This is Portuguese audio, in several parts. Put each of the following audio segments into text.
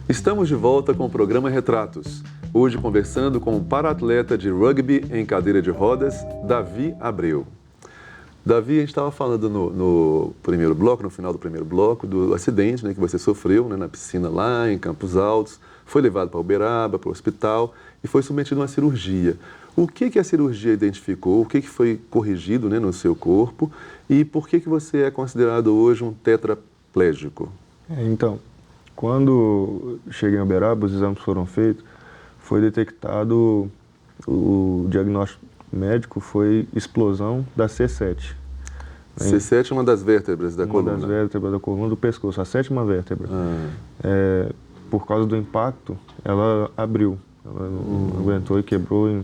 Estamos de volta com o programa Retratos. Hoje conversando com o para-atleta de rugby em cadeira de rodas, Davi Abreu. Davi, a gente estava falando no primeiro bloco, no final do primeiro bloco, do acidente, né, que você sofreu, né, na piscina lá em Campos Altos, foi levado para Uberaba, para o hospital e foi submetido a uma cirurgia. O que a cirurgia identificou? O que foi corrigido, né, no seu corpo? E por que você é considerado hoje um tetraplégico? Então, quando cheguei em Uberaba, os exames foram feitos, foi detectado, o diagnóstico médico foi explosão da C7. C7 é uma das vértebras da coluna? Uma das vértebras da coluna do pescoço, a 7ª vértebra. Por causa do impacto, ela abriu. Ela não aguentou e quebrou,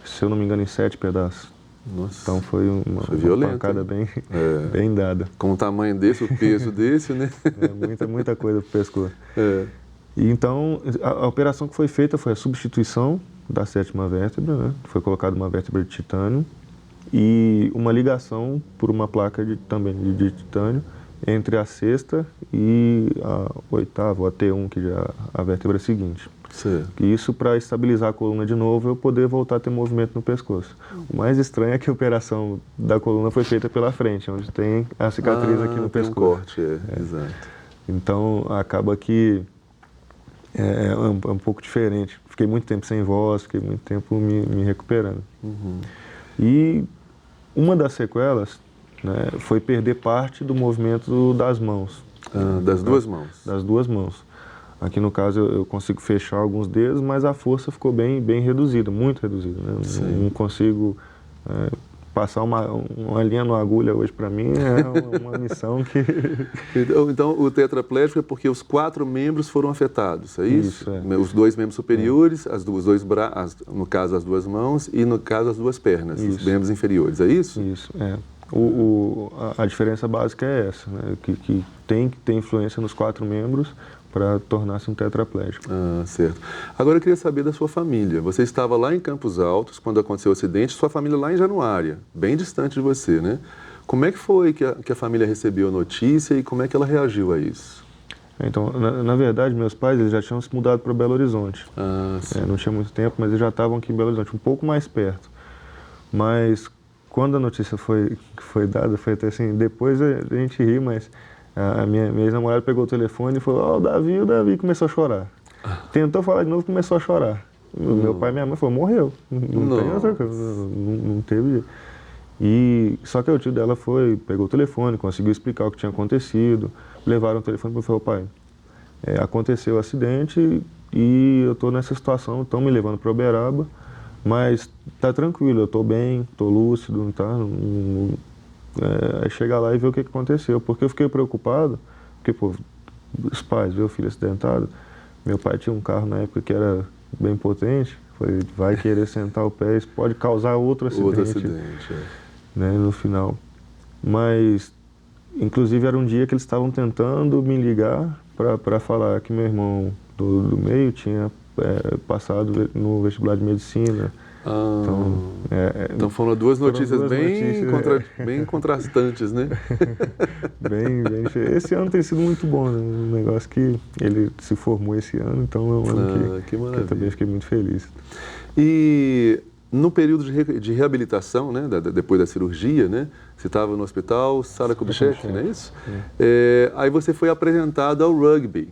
se eu não me engano, em 7 pedaços. Nossa, então foi uma pancada bem dada. Com o tamanho desse, o peso desse, né? Muita coisa pro pescoço. E então, a operação que foi feita foi a substituição da 7ª vértebra, né? Foi colocada uma vértebra de titânio e uma ligação por uma placa também de titânio entre a 6ª e a 8ª, ou a T1, que já é a vértebra seguinte. Certo. E isso para estabilizar a coluna de novo e eu poder voltar a ter movimento no pescoço. O mais estranho é que a operação da coluna foi feita pela frente, onde tem a cicatriz aqui no pescoço. Um corte, exato. Então acaba que é um pouco diferente. Fiquei muito tempo sem voz, fiquei muito tempo me recuperando. E uma das sequelas, né, foi perder parte do movimento das mãos. Das duas mãos? Das duas mãos. Aqui no caso eu consigo fechar alguns dedos, mas a força ficou bem reduzida, muito reduzida. Né? Não consigo passar uma linha na agulha hoje para mim é uma missão que... Então o tetraplégico é porque os 4 membros foram afetados, é isso? Isso, Os 2 membros superiores, os 2 braços, no caso as 2 mãos e no caso as 2 pernas, os membros inferiores, é isso? Isso, a diferença básica é essa, né? que tem que ter influência nos 4 membros para tornar-se um tetraplégico. Certo. Agora eu queria saber da sua família. Você estava lá em Campos Altos quando aconteceu o acidente, sua família lá em Januária, bem distante de você, né? Como é que foi que a família recebeu a notícia e como é que ela reagiu a isso? Então, na verdade, meus pais eles já tinham se mudado para Belo Horizonte. Não tinha muito tempo, mas eles já estavam aqui em Belo Horizonte, um pouco mais perto. Mas quando a notícia foi dada, foi até assim, depois a gente ri, mas a minha ex-namorada pegou o telefone e falou, o Davi começou a chorar. Tentou falar de novo, começou a chorar. Meu pai e minha mãe falaram, morreu. Não tem outra coisa, não teve jeito. E só que o tio dela pegou o telefone, conseguiu explicar o que tinha acontecido, levaram o telefone e falou, pai, aconteceu o acidente e eu estou nessa situação, estão me levando para Uberaba, mas tá tranquilo, eu estou bem, estou lúcido, tá? Chegar lá e ver o que aconteceu, porque eu fiquei preocupado, porque, pô, os pais, ver o filho acidentado, meu pai tinha um carro na época que era bem potente, vai querer sentar o pé, isso pode causar outro acidente, né, no final. Mas, inclusive, era um dia que eles estavam tentando me ligar para falar que meu irmão do meio tinha passado no vestibular de medicina. Então foram duas notícias bem contrastantes, né? bem esse ano tem sido muito bom, né? Um negócio que ele se formou esse ano, então é um ano que eu também fiquei muito feliz. E no período de reabilitação, né, depois da cirurgia, né, você estava no hospital Sara Kubitschek, não é isso? Aí você foi apresentado ao rugby,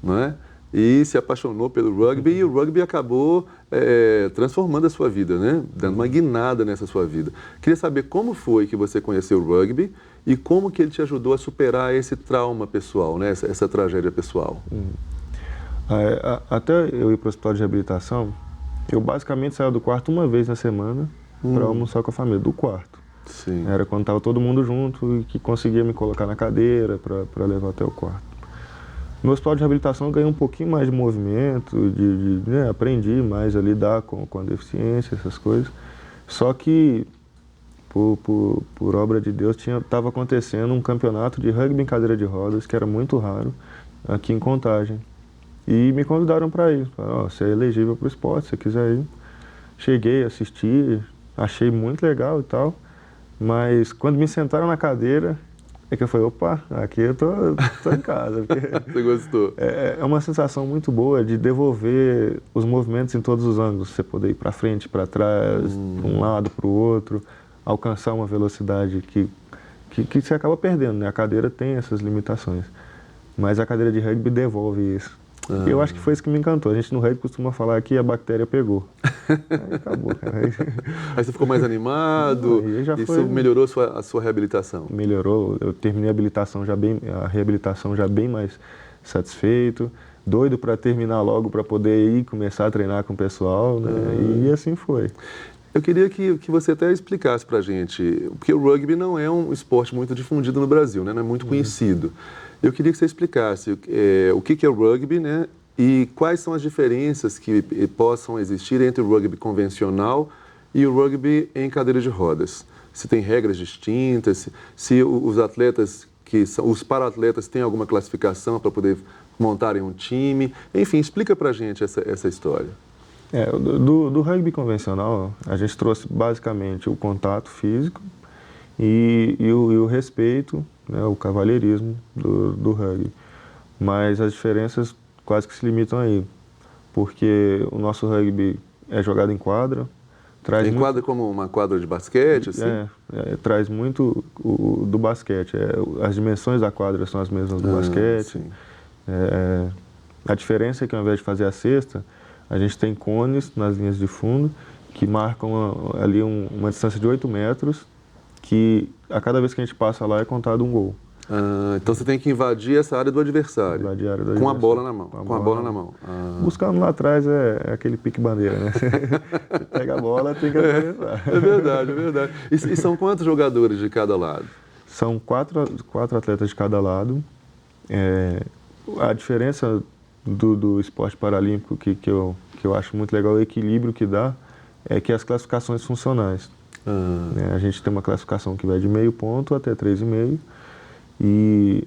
não é? E se apaixonou pelo rugby e o rugby acabou transformando a sua vida, né? Dando uma guinada nessa sua vida. Queria saber como foi que você conheceu o rugby e como que ele te ajudou a superar esse trauma pessoal, né? Essa tragédia pessoal. Até eu ir para o hospital de reabilitação, eu basicamente saía do quarto uma vez na semana para almoçar com a família, do quarto. Sim. Era quando estava todo mundo junto e que conseguia me colocar na cadeira para levar até o quarto. No hospital de reabilitação eu ganhei um pouquinho mais de movimento, aprendi mais a lidar com a deficiência, essas coisas. Só que, por obra de Deus, estava acontecendo um campeonato de rugby em cadeira de rodas, que era muito raro, aqui em Contagem. E me convidaram para ir. Falaram, você é elegível para o esporte, se você quiser ir. Cheguei, assisti, achei muito legal e tal. mas quando me sentaram na cadeira, é que eu falei, opa, aqui eu tô em casa. Você gostou? É uma sensação muito boa de devolver os movimentos em todos os ângulos. Você poder ir para frente, para trás, de um lado, para o outro, alcançar uma velocidade que você acaba perdendo, né? A cadeira tem essas limitações, mas a cadeira de rugby devolve isso. E eu acho que foi isso que me encantou. A gente no rugby costuma falar que a bactéria pegou. Aí acabou, cara. Aí você ficou mais animado, isso melhorou a sua reabilitação? Melhorou, eu terminei a reabilitação já bem mais satisfeito, doido para terminar logo, para poder ir começar a treinar com o pessoal, né? E assim foi. Eu queria que você até explicasse para a gente, porque o rugby não é um esporte muito difundido no Brasil, né? Não é muito conhecido. Eu queria que você explicasse o que é o rugby, né? E quais são as diferenças que possam existir entre o rugby convencional e o rugby em cadeira de rodas. Se tem regras distintas, se os atletas, os para-atletas têm alguma classificação para poder montarem um time. Enfim, explica para a gente essa história. Do rugby convencional, a gente trouxe basicamente o contato físico e o respeito, né, o cavalheirismo do rugby. Mas as diferenças quase que se limitam aí, porque o nosso rugby é jogado em quadra. Quadra como uma quadra de basquete, assim? Traz muito do basquete. As dimensões da quadra são as mesmas do basquete. A diferença é que ao invés de fazer a cesta, a gente tem cones nas linhas de fundo que marcam ali uma distância de 8 metros, que a cada vez que a gente passa lá é contado um gol. Então você tem que invadir essa área do adversário. Invadir a área do com adversário. a bola na mão. Com a bola na mão. Buscando lá atrás é aquele pique-bandeira, né? Você pega a bola, tem que atravessar. É verdade, é verdade. E são quantos jogadores de cada lado? São quatro atletas de cada lado. A diferença do esporte paralímpico que eu acho muito legal, o equilíbrio que dá, é que as classificações funcionais. A gente tem uma classificação que vai de meio ponto até 3,5. E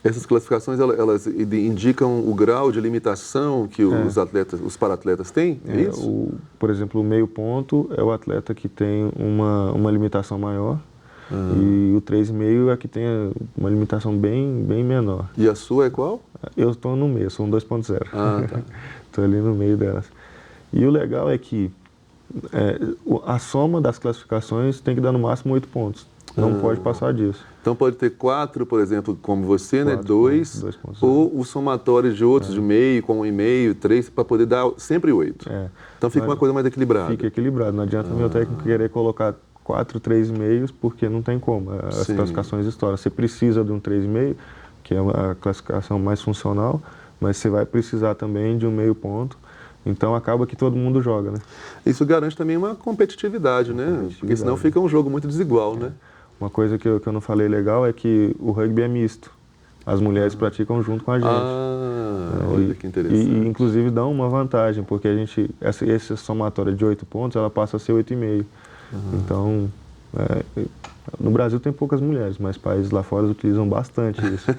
essas classificações, elas indicam o grau de limitação que os para-atletas têm? É isso? Por exemplo, o meio ponto é o atleta que tem uma limitação maior. E o 3,5 é que tem uma limitação bem menor. E a sua é qual? Eu estou no meio, sou um 2,0. Tá. Estou ali no meio delas. E o legal é que a soma das classificações tem que dar no máximo 8 pontos. Não pode passar disso. Então pode ter 4, por exemplo, como você, 4, né? 2, ou o somatório de outros, de meio, com 1,5, 3, para poder dar sempre 8. Então fica uma coisa mais equilibrada. Fica equilibrado. Não adianta meu técnico querer colocar 4 3,5, porque não tem como. As classificações estouram. Você precisa de um 3,5, que é a classificação mais funcional, mas você vai precisar também de um meio ponto. Então acaba que todo mundo joga, né? Isso garante também uma competitividade, né? Porque senão fica um jogo muito desigual, né? Uma coisa que eu não falei legal é que o rugby é misto. As mulheres praticam junto com a gente. Olha que interessante. E inclusive dão uma vantagem, porque essa somatória de 8 pontos, ela passa a ser 8,5. Então, no Brasil tem poucas mulheres, mas países lá fora utilizam bastante isso.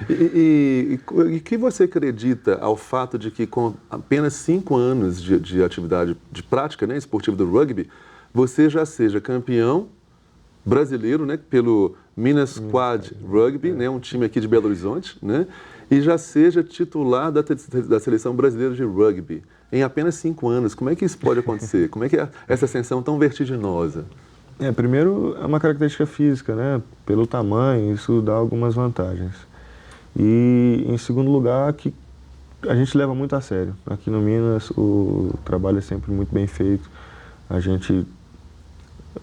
E que você acredita ao fato de que com apenas 5 anos de atividade, de prática, né, esportiva do rugby, você já seja campeão brasileiro, né, pelo Minas Quad Rugby, né, um time aqui de Belo Horizonte, né, e já seja titular da seleção brasileira de rugby em apenas 5 anos. Como é que isso pode acontecer? Como é que é essa ascensão tão vertiginosa? Primeiro, é uma característica física, né, pelo tamanho, isso dá algumas vantagens. E, em segundo lugar, que a gente leva muito a sério. Aqui no Minas, o trabalho é sempre muito bem feito.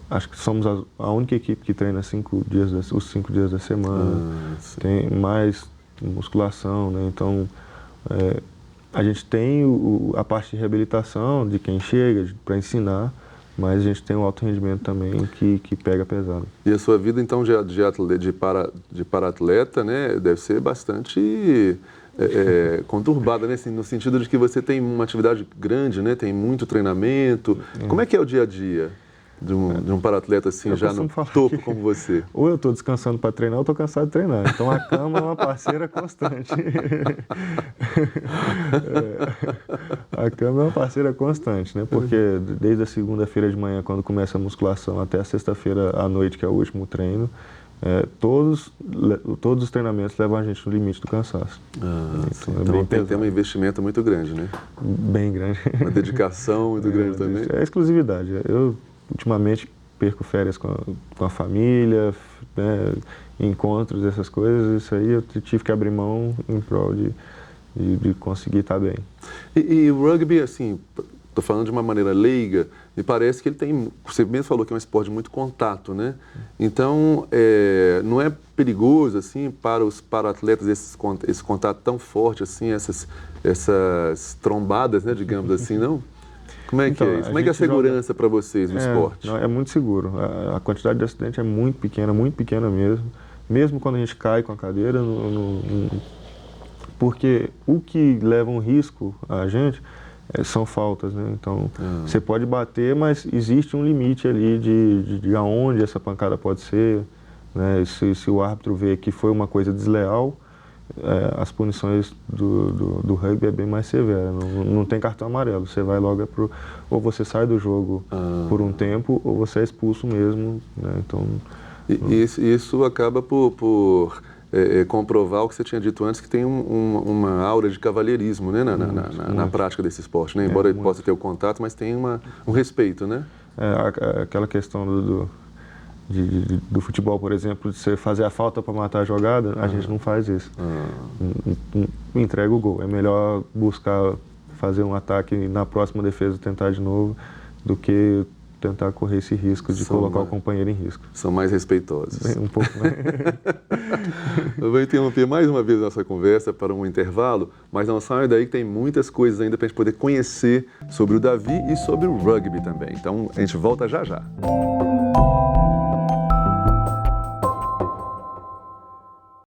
Acho que somos a única equipe que treina os 5 dias da semana, tem mais musculação, né? Então a gente tem a parte de reabilitação de quem chega para ensinar, mas a gente tem o alto rendimento também que pega pesado. E a sua vida então de para-atleta, né, deve ser bastante conturbada, né, assim, no sentido de que você tem uma atividade grande, né, tem muito treinamento. Como é que é o dia a dia? de um paratleta assim, já no topo como você? Ou eu estou descansando para treinar, ou estou cansado de treinar. Então a cama é uma parceira constante. A cama é uma parceira constante, né? Porque desde a segunda-feira de manhã, quando começa a musculação, até a sexta-feira à noite, que é o último treino, todos os treinamentos levam a gente no limite do cansaço. Então tem que ter um investimento muito grande, né? Bem grande. Uma dedicação muito grande também. É exclusividade. Eu, ultimamente, perco férias com a família, né, encontros, essas coisas. Isso aí eu tive que abrir mão em prol de conseguir estar bem. E o rugby, assim, estou falando de uma maneira leiga, me parece que ele tem, você mesmo falou que é um esporte de muito contato, né? Então, não é perigoso, assim, para os para-atletas esse contato tão forte, assim, essas trombadas, né, digamos assim, não? Como é que é isso? Como é que é a segurança para vocês no esporte? Não, é muito seguro. A quantidade de acidente é muito pequena mesmo. Mesmo quando a gente cai com a cadeira, porque o que leva um risco a gente são faltas, né? Então, você pode bater, mas existe um limite ali de aonde essa pancada pode ser, né? Se o árbitro vê que foi uma coisa desleal, as punições do rugby é bem mais severa. Não tem cartão amarelo, você vai logo ou você sai do jogo por um tempo, ou você é expulso mesmo, né? Então, isso acaba por comprovar o que você tinha dito antes, que tem uma aura de cavalheirismo, né, na prática desse esporte, né? Embora ele possa ter o contato, mas tem um respeito, né? Aquela questão do futebol, por exemplo, de você fazer a falta para matar a jogada, a gente não faz isso. Entrega o gol. É melhor buscar fazer um ataque e na próxima defesa tentar de novo do que tentar correr esse risco de colocar o companheiro em risco. São mais respeitosos. Um pouco mais. Eu vou interromper mais uma vez a nossa conversa para um intervalo, mas não saia daí que tem muitas coisas ainda para a gente poder conhecer sobre o Davi e sobre o rugby também. Então, a gente volta já já.